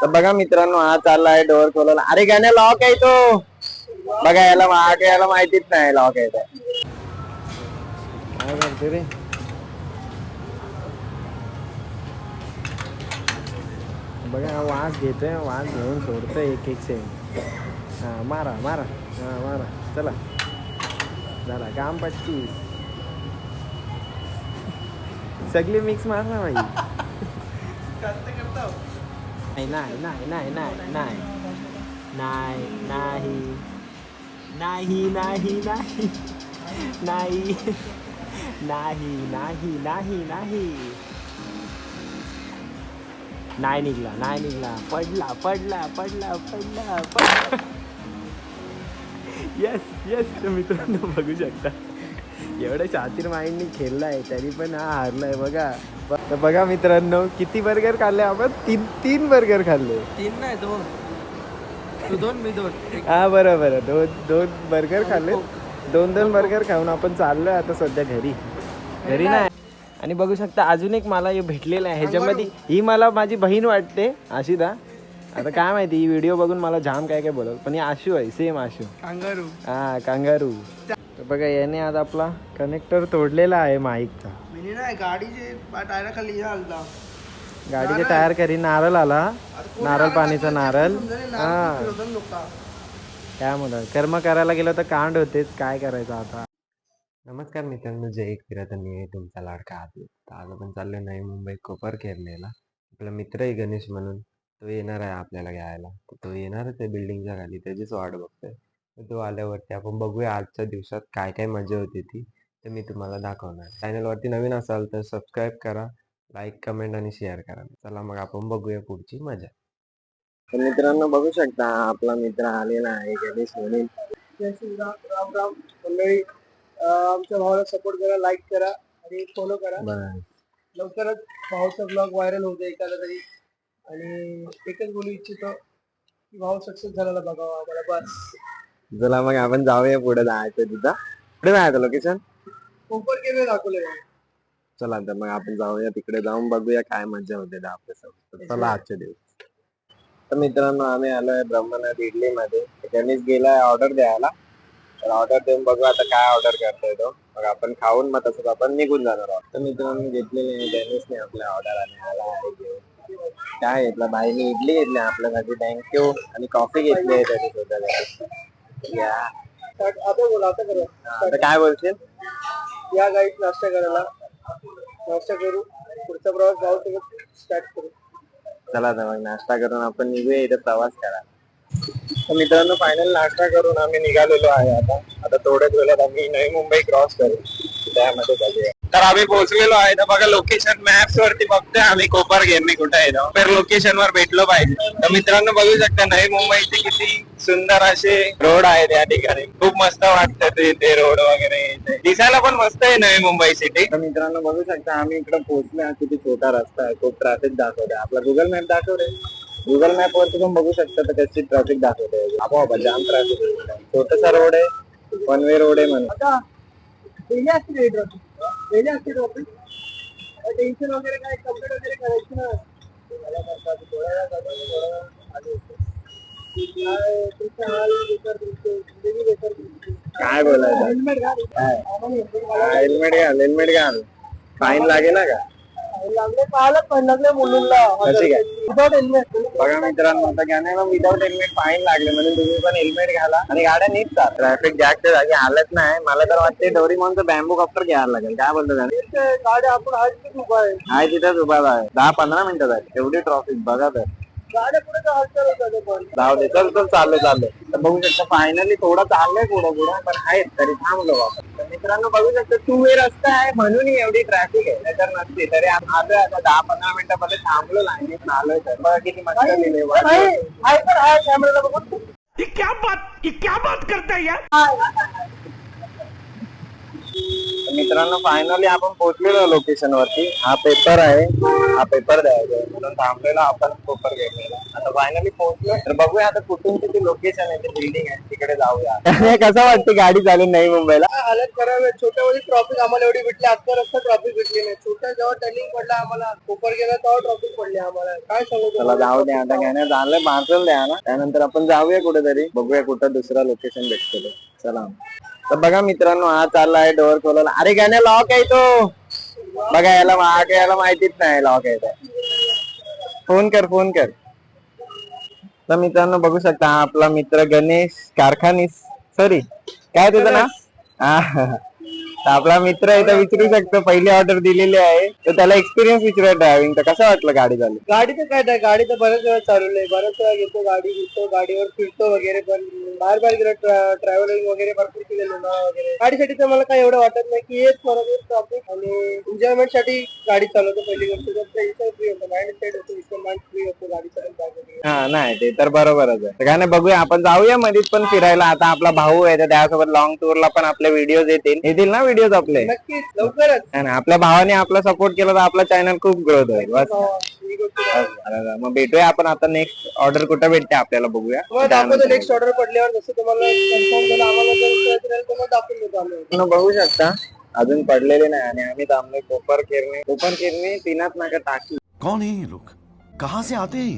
तर बघा मित्रांनो, हा चाललाय डोअर खोलायला. अरे गाण्या लॉक आहे तो. बघा याला माहितीच नाही लॉक आहे काय करते रे. बघा वास घेतोय, वास घेऊन सोडतोय एक सेकंड. हा मारा मारा, हा मारा, चला झाला काम 25. सगळी मिक्स मारला भाई. नाही नाही नाही नाही नाही नाही नाही नाही नाही नाही नाही नाही नाही नाही नाही नाही निघला, नाही निघला, पडला पडला पडला पडला पडला. Yes yes. मित्रांनो बघू शकता, एवढं शातीर माइंडनी खेळलाय तरी पण हा हारलाय. बघा तर बघा मित्रांनो, किती बर्गर खाल्ले आपण? तीन बर्गर खाल्ले. 3 नाही 2. तू 2 मी 2. हा बरोबर, दोन बर्गर खाल्ले. दोन बर्गर खाऊन आपण चाललोय आता सध्या घरी नाही. आणि बघू शकता अजून एक मला भेटलेलं आहे ह्याच्यामध्ये. ही मला माझी बहीण वाटते, आशिदा. आता काय माहिती, ही व्हिडिओ बघून मला जाम काय काय बोलल, पण ही आशू आहे, सेम आशू. कांगारू. हा कांगारू. तर बघा याने आज आपला कनेक्टर तोडलेला आहे माईकचा. मी नाही, गाडीचे टायर खाली आलता. गाडीचे टायर करी नारळ आला, नारळ पाणीचा नारळ. हा त्यामुळं कर्म करायला गेलो तर कांड होतेच, काय करायचं आता. नमस्कार मित्रांनो, जय एक फिरत मी तुमचा लाडका आदिल. तर आज आपण चाललोय नवी मुंबई कोपर केरलेला. आपला मित्र आहे गणेश म्हणून, तो येणार आहे आपल्याला घ्यायला. तो येणारच आहे बिल्डिंगच्या खाली, त्याचीच वाट बघतोय. तो आल्यावरती आपण बघूया आजच्या दिवसात काय काय मजा होती ती, तर मी तुम्हाला दाखवणार. चॅनलवरती नवीन असाल तर सबस्क्राईब करा, लाईक कमेंट आणि शेअर करा. चला मग आपण बघूया पुढची मजा. तर मित्रांनो बघू शकता, आपला मित्र आलेला आहे गणेश म्हणून. राम राम मंडळी, आमच्या भावाला सपोर्ट करा, लाईक करा आणि फॉलो करा. लवकरच भाऊचा ब्लॉग व्हायरल होते एखादा तरी. आणि एकच बोलू इच्छितो की भाऊ सक्सेस झालेला बघावा आम्हाला, बस. चला मग आपण जाऊया पुढे, जायचं तिथं. पुढे जायचं लोकेशन कोपर केवे दाखवले. चला तर मग आपण जाऊया तिकडे, जाऊन बघूया काय मजा होते आपल्यासोबत. चला आजचे दिवस. तर मित्रांनो आम्ही आलोय ब्रह्मनाथ इडली मध्ये. गणेश गेलाय ऑर्डर द्यायला, तर ऑर्डर देऊन बघू आता काय ऑर्डर करतोय तो. मग आपण खाऊन मग तसंच आपण निघून जाणार आहोत. तर मित्रांनो घेतलेले गणेशने आपल्या ऑर्डर आणि आला आहे घेऊन. काय घेतलं भाईने? इडली घेतली आपल्यासाठी, थँक्यू. आणि कॉफी घेतली आहे त्याने स्वतःसाठी. या आता बोला, आता करू. आता काय बोलशील? या गाईत नाश्ता करायला, नाश्ता करू, पुढचा प्रवास भाऊसोबत स्टार्ट करू. चला तर मग नाश्ता करून आपण निघूया इथे प्रवास करा. तर मित्रांनो फायनल नाश्ता करून आम्ही निघालेलो आहे. आता थोड्याच वेळात आम्ही नवी मुंबई क्रॉस करू, त्यामध्ये बघूया. तर आम्ही पोहोचलेलो आहे. तर बघा लोकेशन मॅप्स वरती बघतोय आम्ही कोपर गिरणी कुठे आहे, तर लोकेशन वर भेटलो पाहिजे. तर मित्रांनो बघू शकता नवी मुंबईचे किती सुंदर असे रोड आहेत या ठिकाणी. खूप मस्त वाटतं ते रोड वगैरे, दिसायला पण मस्त आहे नवी मुंबई सिटी. तर मित्रांनो बघू शकता आम्ही इकडे पोहोचलो. किती छोटा रस्ता आहे, खूप ट्रॅफिक दाखवतोय. आपला गुगल मॅप दाखवतोय, गुगल मॅप वरती पण बघू शकता तर कशी ट्रॅफिक दाखवते. बाबा जाम ट्रॅफिक आहे. छोटासा रोड आहे, वन वे रोड आहे म्हणून. टेन्शन वगैरे काय, कम्प्लीट वगैरे करायचं ना. काय बोलायचं? हेल्मेट घाल. हेल्मेट घाल, फाईन लागेल ना का? लागले पाहायला पण लागले मुलींना. Without helmet. बघा मित्रांनो आता गाण्याला विदाउट हेल्मेट फाईन लागले, म्हणून तुम्ही पण हेल्मेट घाला आणि गाड्या नीट चाल. ट्रॅफिक जास्त जागी हालत नाही. मला तर वाटते डोरीमॉनचं बॅम्बू कॉप्टर घ्यायला लागेल. काय बोलतो गाड्या आपण आज उभा आहे. आहे तिथेच उभा आहे, 10-15 मिनिटं झाली एवढी ट्रॉफिक. बघा तर गाड्या पुढे हालचाल होतात पण. जाऊ दे, चल चाललंय. तर बघू शकता फायनली थोडं चाललंय पुढं पण आहेत तरी थांबलो आपण. तर मित्रांनो बघू शकता 2 वे रस्ता आहे म्हणून एवढी ट्रॅफिक आहे, नाहीतर नसते. तरी आलोय आता 10-15 मिनिटांमध्ये थांबलो लाईनीत आलोय. तर बघा किती मस्त लिहिले. कॅमेराला बघून क्या बात करता है यार. मित्रांनो फायनली आपण पोहोचलेलो लोकेशन वरती. हा पेपर आहे, हा पेपर द्यायचा म्हणून थांबलेला आपण कोपर घेतलेला. आता फायनली पोहोचलो, तर बघूया आता कुठून किती लोकेशन आहे, ते बिल्डिंग आहे तिकडे जाऊया. कसं वाटतं गाडी चालून नवी मुंबईला? हालत खराब आहे. छोट्यामध्ये ट्रॉफिक आम्हाला एवढी भेटली, आजचा रस्ता ट्रॉफिक भेटली नाही. छोट्या जेव्हा टर्निंग पडला आम्हाला, कोपर गेला तेव्हा ट्रॉफिक पडली आम्हाला. काय सांगू चला तुम्हाला? जाऊ द्या, आता काय नाही झालं, पार्सल द्या ना, त्यानंतर आपण जाऊया कुठेतरी, बघूया कुठं दुसरा लोकेशन भेटतो. चला तर बघा मित्रांनो, हा चाललाय डोअर खोलायला. अरे गाण्या लॉक आहे तो, बघा याला माहितीच नाही लॉक आहे ते. फोन कर. तर मित्रांनो बघू शकता, हा आपला मित्र गणेश कारखानीस, सॉरी काय तुझं नाव? हा तर आपला मित्र आहे, तर विचारू शकतो, पहिली ऑर्डर दिलेली आहे, तर त्याला एक्सपिरियन्स विचारूया ड्रायव्हिंगचा, कसं वाटलं गाडी चालू? गाडीचं काय नाही, गाडी तर बऱ्याच वेळा चालवलंय, बऱ्याच वेळा घेतो गाडी, घेतो गाडीवर फिरतो वगैरे, पण बाहेर गेलो ट्रॅव्हलिंग वगैरे भरपूर केलेलं वगैरे. गाडीसाठी तर मला काही एवढं वाटत नाही, की हेच बरोबर ट्रॉफिक आणि एन्जॉयमेंट साठी गाडी चालवतो. पहिली गोष्ट तर फ्री होतं, माइंड सेट होतो, इथं माइंड फ्री होतो गाडी चालवतो. हा नाही ते तर बरोबरच आहे. काय नाही, बघूया आपण जाऊया मध्येच पण फिरायला. आता आपला भाऊ आहे, तर त्यासोबत लॉंग टूरला पण आपले व्हिडिओज येतील ना, व्हिडिओज आपले. नक्कीच लवकरच. है ना, आपल्या भावाने आपला सपोर्ट केला तर आपला चॅनल खूप ग्रोथ होईल. बस ही गोष्ट अरे, मग भेटूया आपण आता. नेक्स्ट ऑर्डर कुठे भेटते आपल्याला बघूया. तुम्हाला दाखवतो नेक्स्ट ऑर्डर पडल्यावर, जसं तुम्हाला कन्फर्म झालं आम्हाला जर कळत राहील तुम्हाला दाखवून देतो आम्ही. तुम्ही बघू शकता अजून पडलेले नाही, आणि आम्ही थांबलोय कोपर किरणे तीनात नाका टाकी. कौन है ये लोग, कहाँ से आते हैं ये?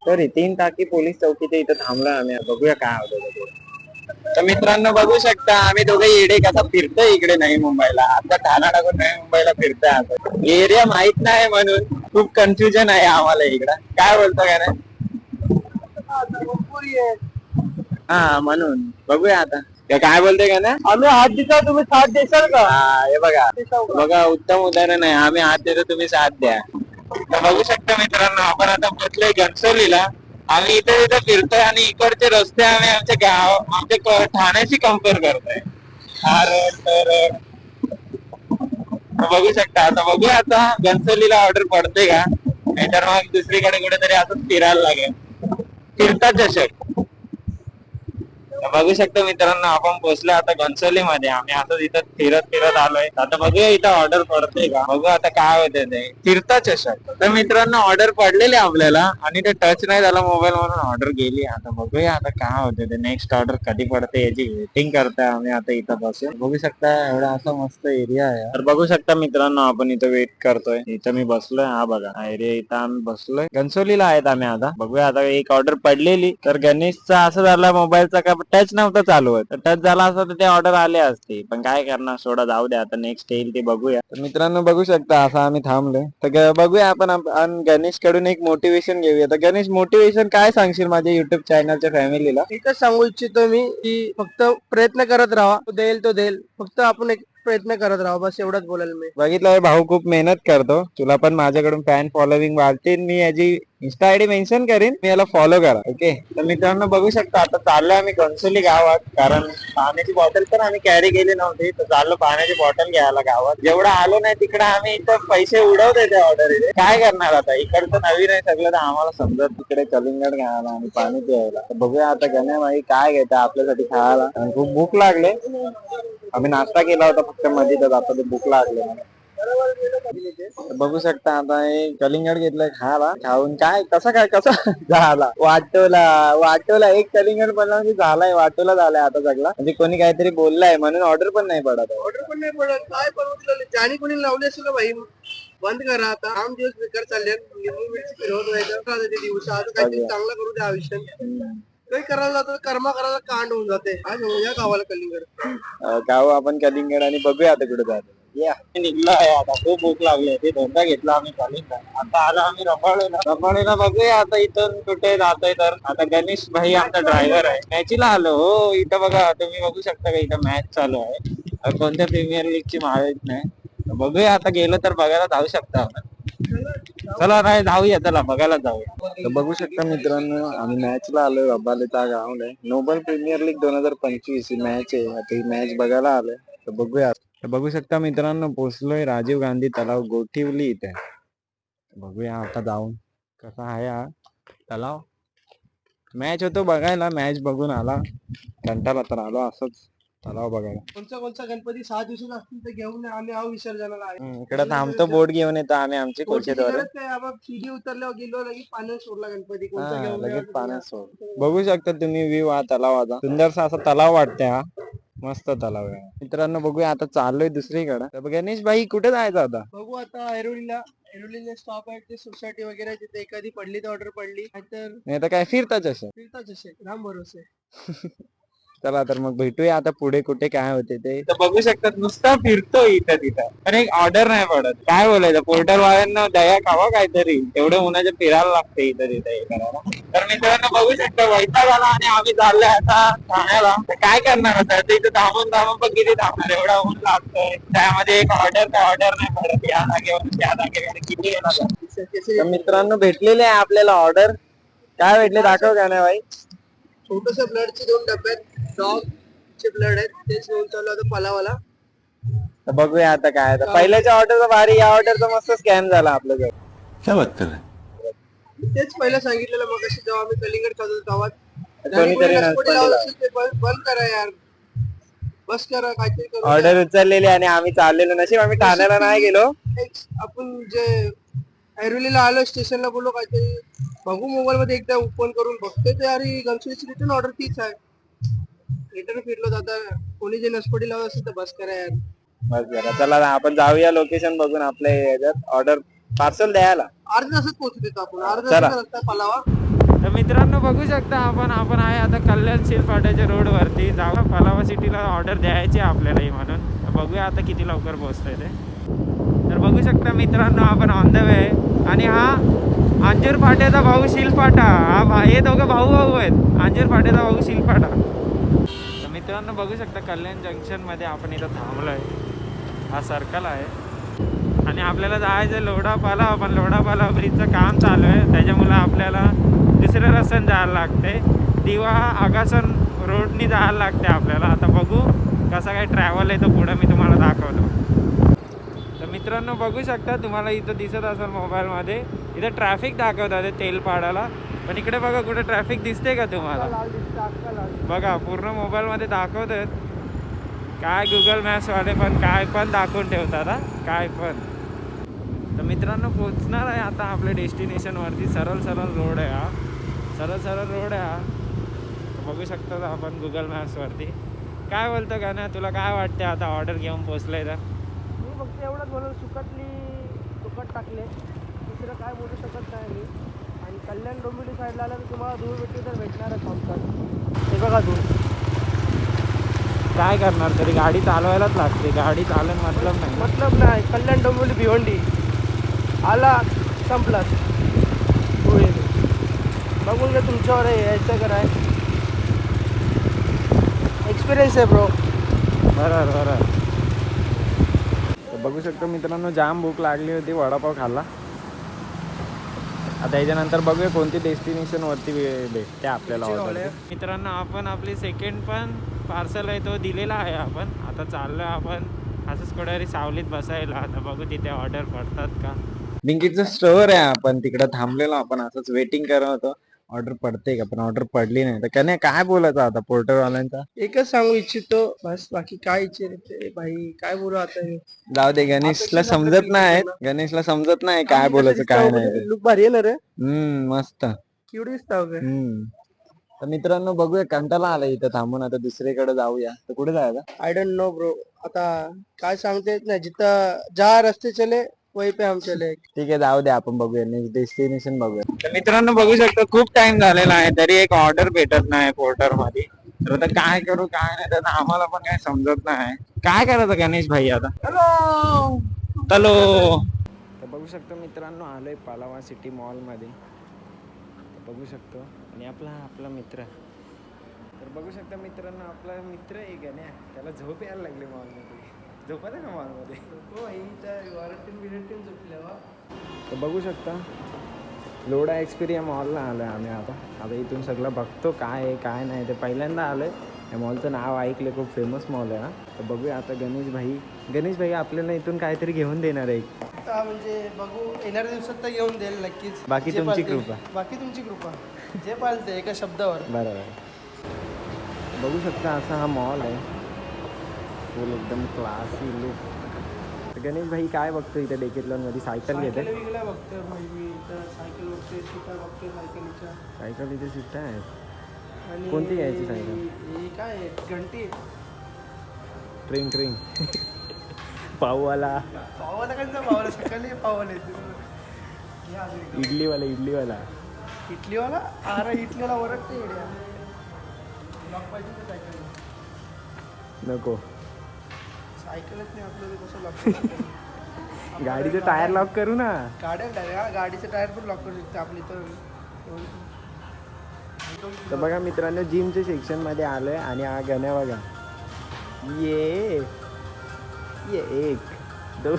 सॉरी 3 टाकी पोलीस चौकीच्या इथं थांबलोय आम्ही. बघूया काय होतं. तर मित्रांनो बघू शकता, आम्ही दोघे येडे कसा फिरतोय इकडे नवी मुंबईला. आता ठाणा टाकून नवी मुंबईला फिरतोय. आता एरिया माहित नाही म्हणून खूप कन्फ्युजन आहे आम्हाला इकडं. काय बोलतो का नाही? हा म्हणून बघूया आता काय बोलते का ना. आम्ही हात देतो, तुम्ही साथ देसाल का? हा हे बघा उत्तम उदाहरण आहे. आम्ही हात देतो, तुम्ही साथ द्या. तर बघू शकता मित्रांनो, आपण आता पोहोचलोय घनसोलीला. आम्ही इथे फिरतोय आणि इकडचे रस्ते आम्ही आमच्या ठाण्याशी कम्पेअर करतोय. हा रोड तो रोड. बघू शकता, आता बघूया आता घनसोलीला ऑर्डर पडते का, नाहीतर मग दुसरीकडे कुठेतरी असंच फिरायला लागेल. फिरता चषक. बघू शकतो मित्रांनो, आपण पोहोचलो आता घनसोली मध्ये. आम्ही असं इथं फिरत आलोय. आता बघूया इथं ऑर्डर पडते का, बघू आता काय होते ते. फिरता चषक. तर मित्रांनो ऑर्डर पडलेली आपल्याला, आणि ते टच नाही झाला मोबाईल म्हणून ऑर्डर गेली. आता बघूया आता काय होते ते. नेक्स्ट ऑर्डर कधी पडते याची वेटिंग करताय आम्ही आता इथं बसून. बघू शकता एवढा असा मस्त एरिया आहे. तर बघू शकता मित्रांनो, आपण इथं वेट करतोय. इथं मी बसलोय. हा बघा हा एरिया, इथं आम्ही बसलोय. घनसोलीला आहेत आम्ही आता. बघूया आता एक ऑर्डर पडलेली, तर गणेशचा असं झाला मोबाईलचा का टच नव्हता चालू होत. तर टच झाला असता तर ते ऑर्डर आले असते, पण काय करणार, सोडा जाऊ द्या. आता नेक्स्ट येईल ते बघूया. तर मित्रांनो बघू शकता असं आम्ही थांबलोय. तर बघूया आपण गणेश कडून एक मोटिवेशन घेऊया. तर गणेश, मोटिवेशन काय सांगशील माझ्या युट्यूब चॅनलच्या फॅमिलीला? एकच सांगू इच्छितो मी, की फक्त प्रयत्न करत राहा, तो देईल. फक्त आपण एक प्रयत्न करत राहा, बस एवढंच बोलेल मी. बघितलं भाऊ खूप मेहनत करतो. तुला पण माझ्याकडून फॅन फॉलोविंग वाढते. मी याची इंस्टा आयडी मेन्शन करेन, मी याला फॉलो करा. ओके. तर मित्रांनो बघू शकता, आता चाललोय आम्ही घनसोली गावात, कारण पाण्याची बॉटल पण आम्ही कॅरी केली नव्हती. तर चाललो पाण्याची बॉटल घ्यायला गावात. जेवढं आलो नाही तिकडे आम्ही इथं पैसे उडवते त्या ऑर्डर. काय करणार आता, इकडचं नवीन आहे सगळं, तर आम्हाला समजत तिकडे कलिंगड घ्यायला आणि पाणी प्यायला. तर बघूया आता गण्या भाई काय घेतं आपल्यासाठी खायला. खूप भूक लागले. आम्ही नाश्ता केला होता फक्त मध्ये, तर आता ते भूक लागले मला. बघू शकता आता हे कलिंगड घेतलंय खायला. खाऊन काय कसं झाला वाटोला एक कलिंगड बनला म्हणजे झालाय, वाटोला झालाय आता सगळा. म्हणजे कोणी काहीतरी बोललाय म्हणून ऑर्डर पण नाही पडत. ऑर्डर पण नाही पडत. काय बनवलं ज्याने कोणी लावले असेल ना भाई, बंद करा आता. आम दिवस बेकार चालले, लिंबू मिरची फिरवत व्हायचं ते दिवस. आता काहीतरी चांगलं करू द्या आयुष्यात. काही करायला जातं, कर्मा करायला कांड होऊन जाते. आज या गावाला कलिंगड गाव आपण कलिंगड, आणि बघूया आता कुठे जातो. निघलो आहे आता, खूप भूक लागली. ते धोंडा घेतला आम्ही कलिंगड. आता आलो आम्ही रबाळेला बघूया आता इथून कुठे जातोय. तर आता गणेश भाई आमचा ड्रायव्हर आहे. मॅचला आलो. हो इथं बघा, तुम्ही बघू शकता का इथं मॅच चालू आहे. कोणत्या प्रीमियर लीगची माहित नाही. बघूया आता, गेलो तर बघायला जाऊ शकता आपण. चला नाही जाऊया, चला बघायला जाऊया. तर बघू शकता मित्रांनो, आम्ही मॅचला आलोय. रबालेचा ग्राउंड आहे. नोबल प्रीमियर लीग 2025 ही मॅच आहे. आता ही मॅच बघायला आलोय. तर बघूया. तर बघू शकता मित्रांनो, पोहोचलोय राजीव गांधी तलाव गोठिवली इथे. बघूया आता जाऊन कसा आहे हा तलाव. मॅच होतो बघायला, मॅच बघून आला, कंटाळा तर आलो असंच. तलाव बघायला. कोणचा गणपती 6 दिवसाचा असतील तर घेऊन या. आम्ही आहो विसर्जनाला आहे. इकडे थांबतो, बोट घेऊन येतो आम्ही आमची कोचेद्वारे. गरज काय, आपण सीडी उतरल्यावर गेलो लगेच पाण्यात सोडला गणपती. कोणता हा, घेऊन लगेच या. पाण्यात सोड. बघू शकता तुम्ही व्ह्यू हा तलावाचा. सुंदरसा असा तलाव वाटते हा. मस्त तलाव आहे मित्रांनो. बघूया आता चाललोय दुसरीकडे. तर गणेश भाई कुठे जायचं आता? बघू आता ऐरोलीला स्टॉप आहे ते सोसायटी वगैरे आहे, तिथे एखादी पडली तर ऑर्डर पडली नाहीतर नाही तर काय फिरताच असं. फिरताच असे राम भरोसे. चला तर मग भेटूया आता पुढे कुठे काय होते ते. तर बघू शकतात नुसता फिरतो इथं तिथं, पण एक ऑर्डर नाही पडत. काय बोलायचं, पोर्टर वाल्यांना दया खावा काहीतरी. एवढं उन्हाच्या फिरायला लागते इथं तिथं हे करायला. तर मित्रांनो बघू शकता वैताग आला आणि आम्ही चाललोय आता ठाण्याला. तर काय करणार आता इथं थांबून थांबून पण किती थांबणार, एवढा ऊन लागतोय. त्यामध्ये एक ऑर्डर नाही पडत. या जागेवर त्या जागेवर किती येणार. तर मित्रांनो भेटलेले आहे आपल्याला ऑर्डर. काय भेटले दाखव का नाही भाई? छोटस ब्लडचे 2 डब्यात डॉगचे ब्लड आहेत, तेच घेऊन चाललो होतं पलावाला. तर बघूया आता काय. पहिल्याच्या ऑर्डरचा भारी, या ऑर्डरचा मस्त स्कॅम झाला आपल्याकडे. क्या बात कर रहे हैं? तेच पहिलं सांगितलेलं मग अशी जेव्हा आम्ही कलिंगड खात होतो तेव्हा कोणीतरी नसपटी लावत असेल ते बंद करा यार, बस करा काहीतरी करू. ऑर्डर उचललेली आणि आम्ही चाललेलो. नशीब आम्ही ठाण्याला नाही गेलो. आपण जे ऐरोलीला आलो स्टेशनला, बोललो काहीतरी बघू मोबाईल मध्ये, एकदा ओपन करून बघतोय तर यार गणपतीची रिटर्न ऑर्डर तीच आहे. रिटर्न फिरलो जाता, कोणी जे नसपटी लावत असेल तर बस करा यार. बस जरा चला ना, आपण जाऊया लोकेशन बघून आपल्या याच्यात ऑर्डर पार्सल द्यायला. अर्ध्या तासात पोहोचू देतो आपण, अर्ध्या चला. तासाचा रस्ता आहे पलावा. तर मित्रांनो बघू शकता आपण आहे आता कल्याण शिलपाट्याच्या रोडवरती. जाऊ पलावा सिटीला ऑर्डर द्यायची आपल्यालाही म्हणून. तर बघूया आता किती लवकर पोहोचतोय ते. तर बघू शकता मित्रांनो आपण ऑन द वे आहे. आणि हा अंजूर फाट्याचा भाऊ शिलपाटा. हे दोघं भाऊ आहेत. अंजूर फाट्याचा भाऊ शिलपाटा. तर मित्रांनो बघू शकता कल्याण जंक्शनमध्ये आपण इथं थांबलोय. हा सर्कल आहे आणि आपल्याला जायचं लोढापाला. पण लोढापाला ब्रिजचं काम चालू आहे, त्याच्यामुळे आपल्याला दुसऱ्या रस्त्याने जायला लागते. दिवा आगासन रोडनी जायला लागते आपल्याला. आता बघू कसा काय ट्रॅव्हल आहे तो पुढं मी तुम्हाला दाखवतो. तर मित्रांनो बघू शकता, तुम्हाला इथं दिसत असेल मोबाईलमध्ये, इथं ट्रॅफिक दाखवतात तेलपाड्याला. पण इकडे बघा कुठे ट्रॅफिक दिसते का तुम्हाला? बघा पूर्ण मोबाईलमध्ये दाखवतात. काय गुगल मॅप्सवाले पण काय पण दाखवून ठेवतात हा, काय पण. तर मित्रांनो पोचणार आहे आता आपल्या डेस्टिनेशनवरती. सरळ रोड आहे हा, सरळ रोड आहे हा. बघू शकता आपण गुगल मॅप्सवरती. काय बोलतो का ना, तुला काय वाटते आता ऑर्डर घेऊन पोचलंय तर? मी फक्त एवढंच बोललो, सुकट टाकले, दुसरं काय बोलू शकत नाही मी. आणि कल्याण डोंबिवली साईडला आलं तर तुम्हाला धूळ भेटते तर भेटणारच आमच्यात. हे बघा धूळ. काय करणार तरी, गाडी चालवायलाच लागते. गाडी चालून मतलब नाही. कल्याण डोंबिवली भिवंडी आला संपला धूळ येते. बघून घ्या तुमच्यावर आहे, यायचं का नाही. एक्सपिरियन्स आहे ब्रो. बरं. बघू शकतो मित्रांनो जाम भूक लागली होती, वडापाव खाल्ला. आता याच्यानंतर बघूया कोणती डेस्टिनेशनवरती भेटते आपल्याला ऑर्डर. मित्रांनो आपण आपली सेकंड पण पार्सल आहे तो दिलेला आहे. आपण आता चाललोय आपण असंच कुठेतरी सावलीत बसायला. आता बघू तिथे ऑर्डर पडतात का. ब्लिंकिटचं स्टोअर आहे. आपण तिकडे थांबलेलो, आपण असंच वेटिंग करत होतो ऑर्डर पडते का, पण ऑर्डर पडली नाही. तर काय बोलायचं आता पोर्टरवाल्यांचा? एकच सांगू इच्छितो बस, बाकी काय इच्छित भाई, काय बोलू आता. जाऊ दे, गणेशला समजत नाही काय बोलायचं काय नाही. लुक भारी आहे ना रे. मस्त केवढी दिसताव का. तर मित्रांनो बघूया, कंटाळा आला इथं थांबून. आता दुसरीकडे जाऊया. तर कुठे जायचं? I don't know bro. आता काय सांगता येत नाही. जिथं ज्या रस्ते चले वही पे हम चले. ठीक आहे, जाऊ दे, आपण बघूया नेक्स्ट डेस्टिनेशन बघूया. तर मित्रांनो बघू शकता खूप टाइम झालेला आहे, तरी एक ऑर्डर भेटत नाही पोर्टर मध्ये. तर आता काय करू काय नाही, तर आम्हाला पण काय समजत नाही. काय करायचं गणेश भाई आता? हॅलो. तर बघू शकतो मित्रांनो आलोय पलावा सिटी मॉलमध्ये. बघू शकतो आणि आपला मित्र. तर बघू शकता मित्रांनो आपला मित्र आहे गण्या, त्याला झोप यायला लागली मॉलमध्ये. झोपत आहे का मॉलमध्ये? तर बघू शकता लोढा एक्सपिरियन्स मॉलला आलो आहे आम्ही. आता इथून सगळं बघतो काय आहे काय नाही. ते पहिल्यांदा आलो आहे. या मॉलचं नाव ऐकलं, खूप फेमस मॉल आहे हा. तर बघूया आता गणेश भाई आपल्याला इथून काहीतरी घेऊन देणार आहे. म्हणजे बघू, येणाऱ्या दिवसात तर घेऊन देईल नक्कीच. बाकी तुमची कृपा. बाकी तुमची कृपा. जे पालते एका शब्दावर. बरोबर. बघू शकता असा हा मॉल आहे. फुल एकदम क्लासी लुक. गणेश भाई काय बघतो इथे डेकेथलॉन मध्ये? सायकल घेते. वेगळ्या बघतोय भाई मी इथं. सायकल बघतोय, सीटा बघतोय सायकलीच्या. सायकल इथे सीट आहेत. आणि कोणती घ्यायची सायकल? ही काय आहे? घंटी. ट्रिंग ट्रिंग पाववाला, पावाला कसं पावाला? सकाळी पावाला येते. इडलीवाला. इटलीवाला? अरे इटलीवाला ओरडते एवढ्या. लॉक पाहिजे का सायकल? नको. सायकलच नाही आपल्याला, कसं लॉक? गाडीचं टायर लॉक करू ना. गाडीचं टायर पण लॉक करू शकते आपली तर. तर बघा मित्रांनो, जिमच्या सेक्शन मध्ये आलोय आणि हा गण्या बघा. ये 1 2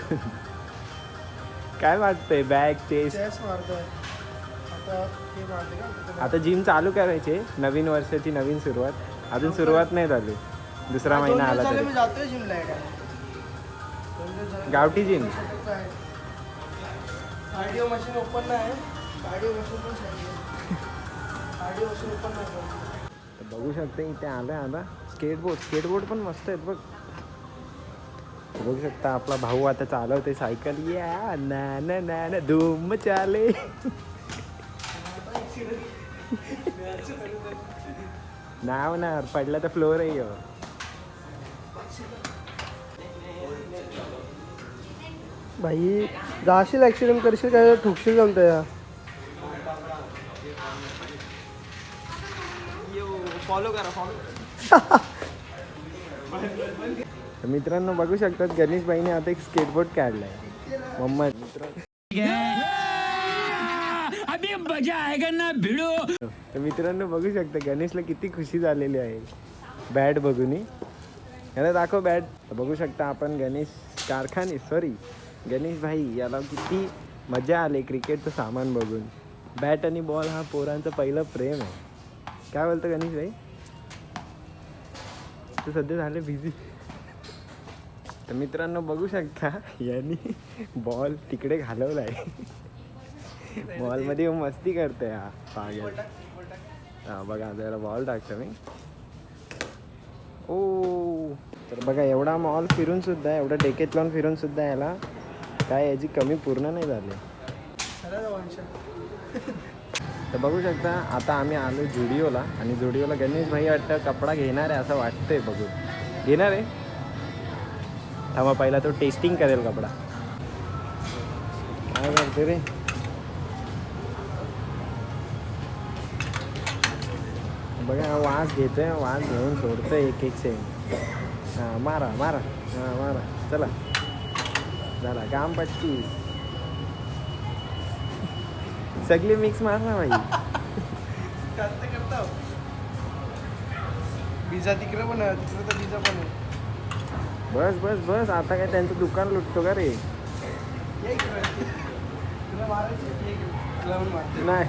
काय वाटतंय? Bag chest. चेस मारतोय आता. हे मारते का आता जिम चालू करायचे. नवीन वर्षाची नवीन सुरुवात. अजून सुरुवात नाही झाली. दुसरा महिना आला तरी. मी जातोय जिमला. गावठी जिम. कार्डिओ मशीन ओपन नाही. कार्डिओ मशीन पण कार्डिओ मशीन ओपन नाही. तर बघू शकते इथे आलं आता स्केटबोर्ड पण मस्त आहेत बघ. बघू शकता आपला भाऊ आता चालवते सायकल. या ना ना ना ना धूम चाले. नाव ना पडला तर फ्लोर आहे ह्यो. भाई जाशील ॲक्सिडेंट करशील काय? ठुकशील जमतं या. फॉलो करा. तर मित्रांनो बघू शकतात गणेश भाईने आता एक स्केटबोर्ड काढलाय. मम्मा अभी मजा आएगा ना भिड़ो. तर मित्रांनो बघू शकता गणेशला किती खुशी झालेली आहे बॅट बघून. याला दाखव बॅट. बघू शकता आपण गणेश भाई याला किती मजा आली क्रिकेटचं सामान बघून. बॅट आणि बॉल हा पोरांचं पहिलं प्रेम आहे. काय बोलतो गणेश भाई? तर सध्या झाले बिझी. तर मित्रांनो बघू शकता यांनी बॉल तिकडे घालवलाय. बॉलमध्ये मस्ती करतोय हा पागल. हा बघा जरा बॉल टाकतो मी. ओ तर बघा एवढा मॉल फिरून सुद्धा, एवढं डेकेथलॉन फिरून सुद्धा याला काय याची कमी पूर्ण नाही झाली. तर बघू शकता आता आम्ही आलो जुडिओला. आणि जुडिओला गणेश भाई वाटतं कपडा घेणार आहे असं वाटतंय. बघू घेणार आहे. थांबा पहिला तो टेस्टिंग करेल कपडा. काय करते रे? बघा वास घेतोय. वास घेऊन सोडतोय एक सेंट. हां मारा. चला झाला काम 25. सगळी मिक्स मार ना भाई. करता पिझ्झा तिकडे पण आहे. तिकडे तर पिझ्झा पण आहे. बस आता काय त्यांचं दुकान लुटतो का रे? नाही.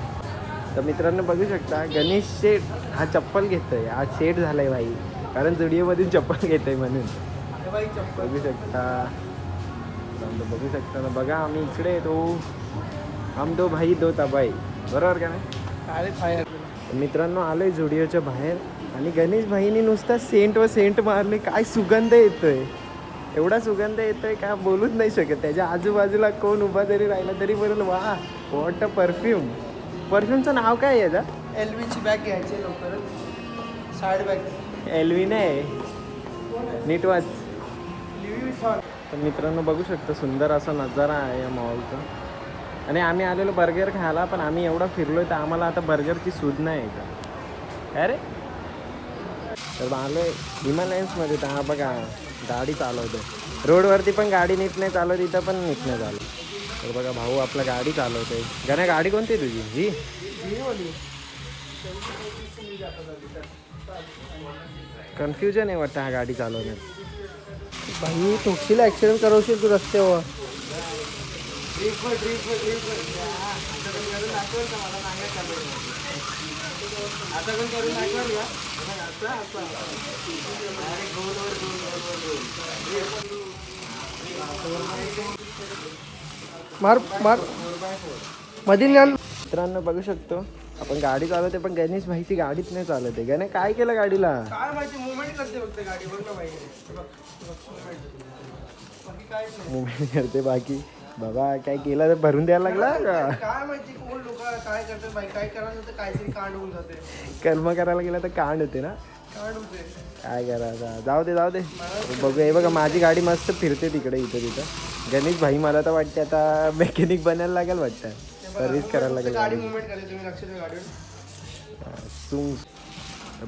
तर मित्रांनो बघू शकता गणेश शेठ हा चप्पल घेतोय. हा शेठ झालाय भाई, कारण जुडिओमधून चप्पल घेतोय म्हणून. बघू शकता ना. बघा आम्ही इकडे येतो. हम दो भाई दो तबाई. बरोबर का नाही? मित्रांनो आलोय जुडिओच्या बाहेर आणि गणेश भाईनी नुसता सेंट मारले. काय सुगंध येतोय. एवढा सुगंध येतोय का बोलूच नाही शकत. त्याच्या आजूबाजूला कोण उभा जरी राहिला तरी बोलेल वा वॉट अ परफ्यूम. परफ्यूमचं नाव काय आहे याचा? एलवीची बॅग घ्यायची लवकरच. Side bag. एलवी नाही, नीट वाच. तर मित्रांनो बघू शकता सुंदर असा नजारा आहे या मॉलचा. आणि आम्ही आलेलो बर्गर खायला, पण आम्ही एवढा फिरलोय तर आम्हाला आता बर्गरची सूद नाही आहे का अरे. तर आलोय हिमालयन्समध्ये. तर हा बघा गाडी चालवतोय. रोडवरती पण गाडी नीट नाही चालवत, इथं पण नीट नाही चालवत. तर बघा भाऊ आपला गाडी चालवतोय. गाण्या गाडी कोणती तुझी? जी कन्फ्युजन आहे वाटतं हा गाडी चालवण्यात. भाई ठोकशील, ॲक्सिडेंट करवशील तू रस्त्यावर. मार मधील ज्ञान. मित्रांनो बघू शकतो आपण गाडी चालवते पण गणेश भाईची गाडीच नाही चालत आहे. गणे काय केलं गाडीला? काय माहिती मुवमेंट करते फक्त गाडी बघ ना भाई. बाकी काय मुंबई करते बाकी बाबा काय केलं तर भरून द्यायला लागला का? काय माहिती कोण लोक काय करतात बाई. काय करायचं तर काहीतरी कांड होऊन जाते. कर्म करायला गेलं तर कांड होते ना. कांड होते. काय करायचं जाऊ दे बघूया. हे बघा माझी गाडी मस्त फिरते तिकडे इथं तिथं. गणेश भाई मला तर वाटते आता मेकॅनिक बनायला लागेल वाटतं. सर्व्हिस करायला लागेल गाडी गाडी. मुवमेंट करते तुम्ही लक्ष द्या गाडीवर. सुंग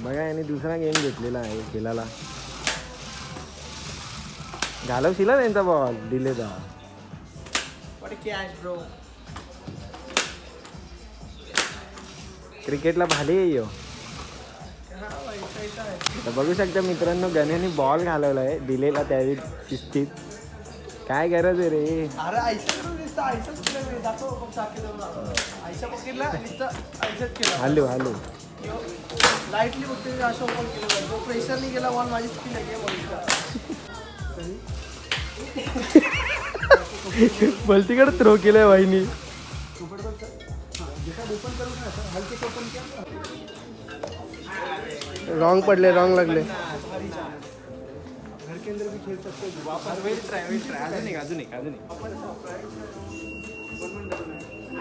बघा याने दुसरा गेम घेतलेला आहे खेळायला. घालवशीला त्यांचा बॉल दिलेला. What a catch, bro. क्रिकेटला भाले आहे ह्यो. तर बघू शकता मित्रांनो गण्याने बॉल घालवलाय दिलेला त्यावेळी शिस्तीत. काय गरज आहे रे. अरे आयसा करून दिसतं. आयसाच केलं मी. दाखव बघ दाखवलं. आयसा पकडला नुसतं आयसाच केलं. हॅलो लाईटली बघते असं ओपन केलं. जो प्रेशर नाही गेला बॉल माझी स्किल आहे बलतीकडे थ्रो केलंय वाहिनी. रॉंग पडले रॉंग लागले.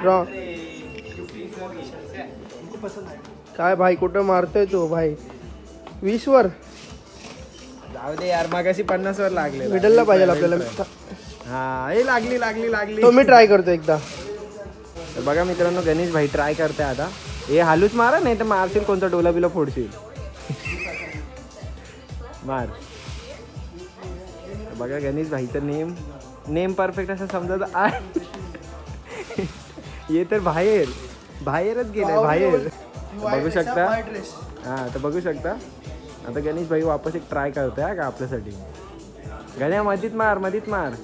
रॉंग काय भाई कुठं मारतोय तू भाई. 20 वर जाऊ दे यार मागाशी 50 वर लागले. मिडलला पाहिजे आपल्याला. हा हे लागली तो मी ट्राय करतो एकदा. तर बघा मित्रांनो गणेश भाई ट्राय करते आता. हे हालूच मारा नाही तर मारशील कोणता डोला बिला फोडशील. मार. तर बघा गणेश भाईचं नेम परफेक्ट असं समजा. ये तर बाहेरच गेले बाहेर. बघू शकता. हा तर बघू शकता आता गणेश भाई वापस एक ट्राय करतोय हा का आपल्यासाठी. गण्या मधीत मार.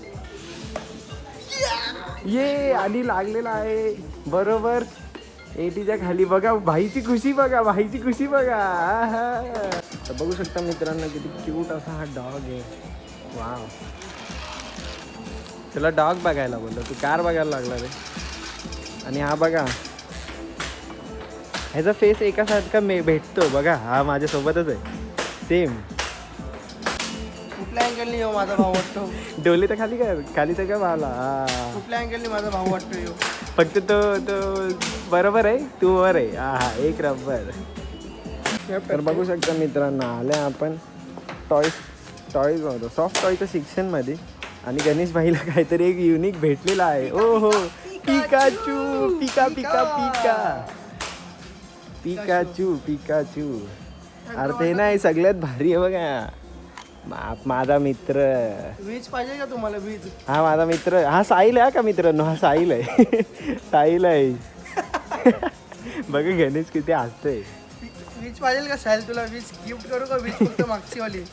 ये आधी लागलेला आहे बरोबर 80च्या खाली. बघा भाईची खुशी बघा. तर बघू शकता मित्रांनो किती क्यूट असा हा डॉग आहे. वाव. तुला डॉग बघायला बोललो तू कार बघायला लागला रे. आणि हा बघा ह्याचा फेस एकासारखा भेटतो बघा. हा माझ्यासोबतच आहे सेम. कुठल्या अँगलनी माझा भाऊ वाटतो. डोली तर खाली तर काय भावला. कुठल्या अँगलनी माझा भाऊ वाटतो. फक्त तो बरोबर आहे तू वर आहे. हा एक रब्बर. तर बघू शकता मित्रांनो आले आपण टॉईज होतो सॉफ्ट टॉयच्या सेक्शनमध्ये. आणि गणेश भाईला काहीतरी एक युनिक भेटलेला आहे. ओ हो पिकाचू पिकाचू. अरे ते नाही सगळ्यात भारी आहे बघा. माझा मित्र. वीज पाहिजे का तुम्हाला वीज. हा माझा मित्र. हा साहिल आहे का मित्रांनो. हा साहिल आहे. बघा गणेश किती हसतोय. वीज पाहिजे का साहिल तुला. वीज गिफ्ट करू का. वीज फक्त मागची वाली.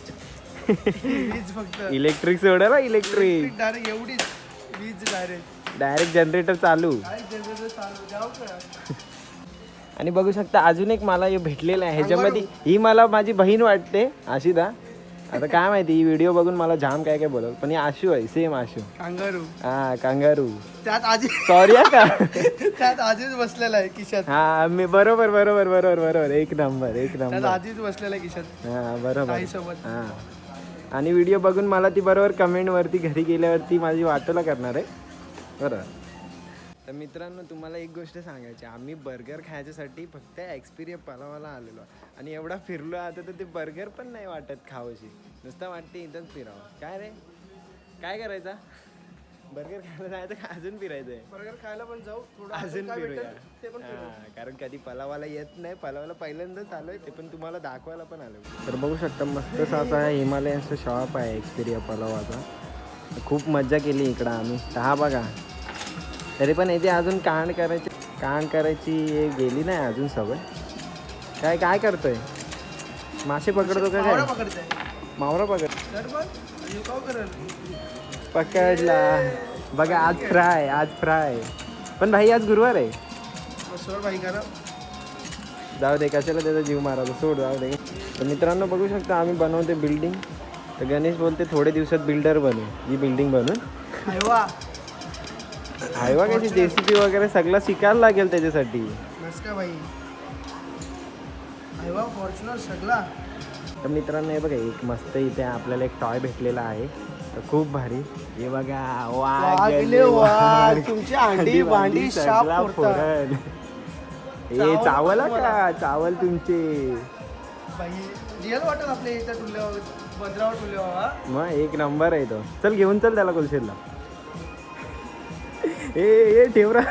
वीज फक्त इलेक्ट्रिक सोडा ना. इलेक्ट्रिक डायरेक्ट एवढीच वीज डायरेक्ट जनरेटर चालू. जाऊ का. आणि बघू शकता अजून एक मला हे भेटलेलं आहे. ह्याच्यामध्ये ही मला माझी बहीण वाटते आशिदा. आता काय माहिती ही व्हिडिओ बघून मला जाम काय बोलव. पण ही आशू आहे सेम आशू. कांगारू. हा कांगारू. त्यात आजी सॉरी का. त्यात आधीच बसलेला आहे खिशात. हा मी बरोबर एक नंबर आधीच बसलेला आहे खिशात. हा बरोबर. सोबत. हा आणि व्हिडिओ बघून मला ती बरोबर कमेंट वरती घरी गेल्यावरती माझी वाटोला करणार आहे बरोबर. तर मित्रांनो तुम्हाला एक गोष्ट सांगायची. आम्ही बर्गर खायच्यासाठी फक्त एक्सपिरियन्स पालावाला आलेलो आणि एवढा फिरलो आता तर ते बर्गर पण नाही वाटत खावशी. नुसतं वाटते इथंच फिरावं. काय रे काय करायचा. बर्गर खायला जायचं का अजून फिरायचं आहे. बर्गर खायला पण जाऊ थोडं अजून फिरूया. ते पण कारण कधी पलावाला येत नाही. पलावाला पहिल्यांदाच आलोय ते पण तुम्हाला दाखवायला पण आलो. तर बघू शकता मस्त असा हिमालयनचं शॉप आहे एक्सपिरिया पलावाचा. खूप मज्जा केली इकडं आम्ही. तर हा बघा तरी पण येते अजून कांड करायची गेली नाही अजून सवय. काय करतोय. मासे पकडतो का काय. मावरा पकडला बघा. आज फ्राय पण भाई आज गुरुवार आहे. जाऊ दे कशाला त्याचा जीव मारायचा सोड जाऊ दे. तर मित्रांनो बघू शकता आम्ही बनवते बिल्डिंग. तर गणेश बोलते थोडे दिवसात बिल्डर बनू. ही बिल्डिंग बनून हायवा कशी JCB वगैरे सगळं शिकायला लागेल त्याच्यासाठी. बस का भाई अरे वा फॉर्च्युनर सगळा. तर मित्रांनो हे बघा एक मस्त इथे आपल्याला एक टॉय भेटलेला आहे तर खूप भारी. हे बघा वाघले वाघ तुमची अंडी भांडी शाप फोडतात. हे चावल का चावल तुमचे भाई रिअल वाटत आपल्या इथं टुल्यावर बंदरावर टुल्यावर. मग एक नंबर आहे तो. चल घेऊन चल त्याला कोलशेरला. ए ठेवरा